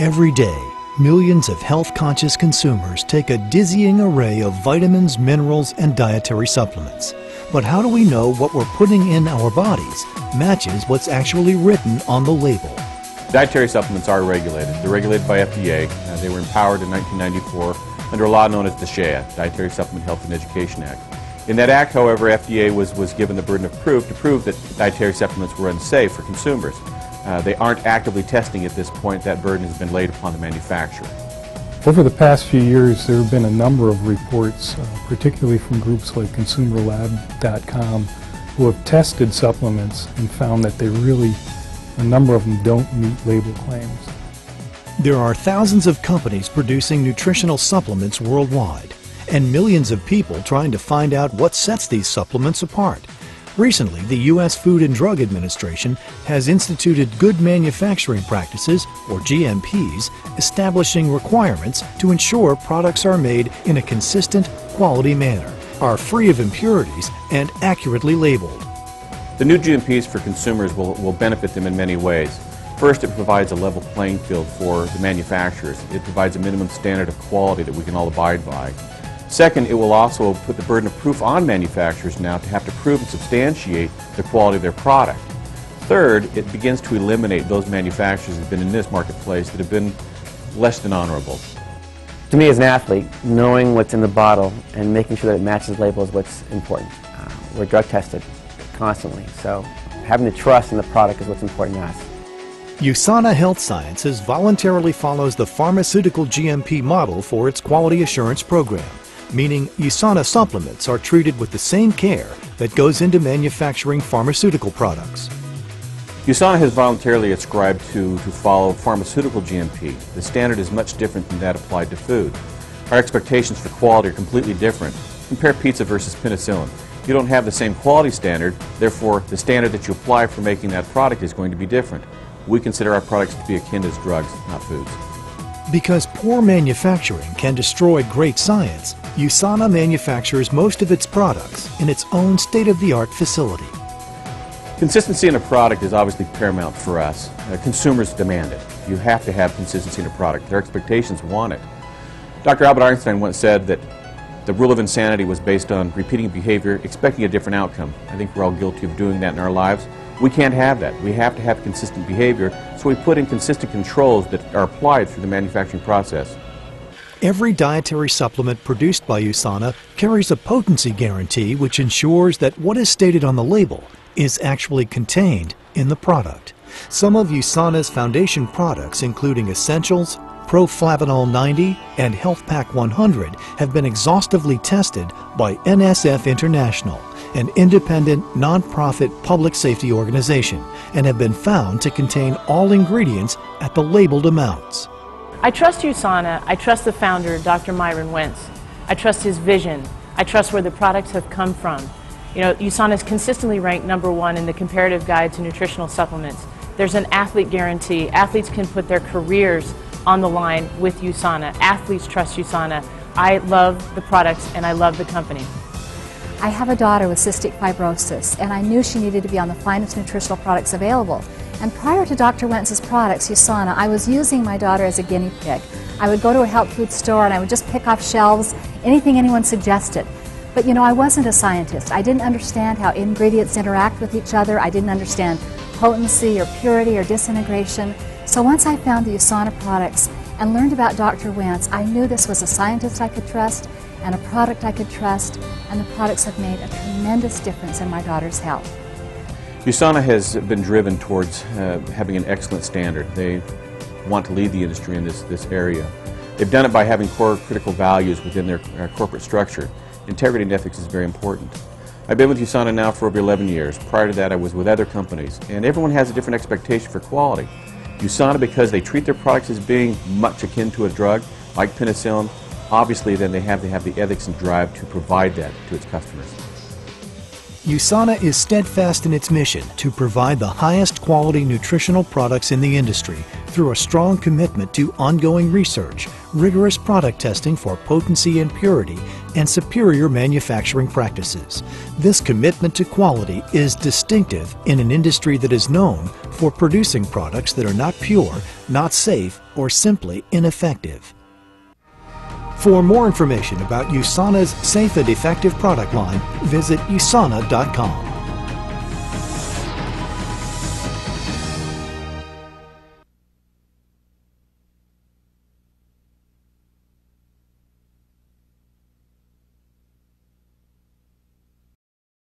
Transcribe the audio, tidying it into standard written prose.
Every day, millions of health-conscious consumers take a dizzying array of vitamins, minerals, and dietary supplements. But how do we know what we're putting in our bodies matches what's actually written on the label? Dietary supplements are regulated. They're regulated by FDA. They were empowered in 1994 under a law known as the SHEA, Dietary Supplement Health and Education Act. In that act, however, FDA was given the burden of proof to prove that dietary supplements were unsafe for consumers. They aren't actively testing at this point. That burden has been laid upon the manufacturer. Over the past few years, there have been a number of reports, particularly from groups like ConsumerLab.com, who have tested supplements and found that a number of them don't meet label claims. There are thousands of companies producing nutritional supplements worldwide, and millions of people trying to find out what sets these supplements apart. Recently, the U.S. Food and Drug Administration has instituted Good Manufacturing Practices, or GMPs, establishing requirements to ensure products are made in a consistent, quality manner, are free of impurities, and accurately labeled. The new GMPs for consumers will benefit them in many ways. First, it provides a level playing field for the manufacturers. It provides a minimum standard of quality that we can all abide by. Second, it will also put the burden of proof on manufacturers now to have to prove and substantiate the quality of their product. Third, it begins to eliminate those manufacturers that have been in this marketplace that have been less than honorable. To me as an athlete, knowing what's in the bottle and making sure that it matches the label is what's important. We're drug tested constantly, so having the trust in the product is what's important to us. USANA Health Sciences voluntarily follows the pharmaceutical GMP model for its quality assurance program, meaning USANA supplements are treated with the same care that goes into manufacturing pharmaceutical products. USANA has voluntarily ascribed to follow pharmaceutical GMP. The standard is much different than that applied to food. Our expectations for quality are completely different. Compare pizza versus penicillin. You don't have the same quality standard, therefore the standard that you apply for making that product is going to be different. We consider our products to be akin as drugs, not foods. Because poor manufacturing can destroy great science, USANA manufactures most of its products in its own state-of-the-art facility. Consistency in a product is obviously paramount for us. Consumers demand it. You have to have consistency in a product. Their expectations want it. Dr. Albert Einstein once said that the rule of insanity was based on repeating behavior, expecting a different outcome. I think we're all guilty of doing that in our lives. We can't have that. We have to have consistent behavior, so we put in consistent controls that are applied through the manufacturing process. Every dietary supplement produced by USANA carries a potency guarantee which ensures that what is stated on the label is actually contained in the product. Some of USANA's foundation products, including Essentials, Proflavanol 90, and Health Pack 100, have been exhaustively tested by NSF International, an independent, non-profit public safety organization, and have been found to contain all ingredients at the labeled amounts. I trust USANA. I trust the founder, Dr. Myron Wentz. I trust his vision. I trust where the products have come from. You know, USANA is consistently ranked #1 in the comparative guide to nutritional supplements. There's an athlete guarantee. Athletes can put their careers on the line with USANA. Athletes trust USANA. I love the products and I love the company. I have a daughter with cystic fibrosis, and I knew she needed to be on the finest nutritional products available. And prior to Dr. Wentz's products, USANA, I was using my daughter as a guinea pig. I would go to a health food store and I would just pick off shelves, anything anyone suggested. But you know, I wasn't a scientist. I didn't understand how ingredients interact with each other. I didn't understand potency or purity or disintegration. So once I found the USANA products and learned about Dr. Wentz, I knew this was a scientist I could trust and a product I could trust, and the products have made a tremendous difference in my daughter's health. USANA has been driven towards having an excellent standard. They want to lead the industry in this area. They've done it by having core critical values within their corporate structure. Integrity and ethics is very important. I've been with USANA now for over 11 years. Prior to that, I was with other companies, and everyone has a different expectation for quality. USANA, because they treat their products as being much akin to a drug, like penicillin, obviously then they have to have the ethics and drive to provide that to its customers. USANA is steadfast in its mission to provide the highest quality nutritional products in the industry through a strong commitment to ongoing research, rigorous product testing for potency and purity, and superior manufacturing practices. This commitment to quality is distinctive in an industry that is known for producing products that are not pure, not safe, or simply ineffective. For more information about USANA's safe and effective product line, visit USANA.com.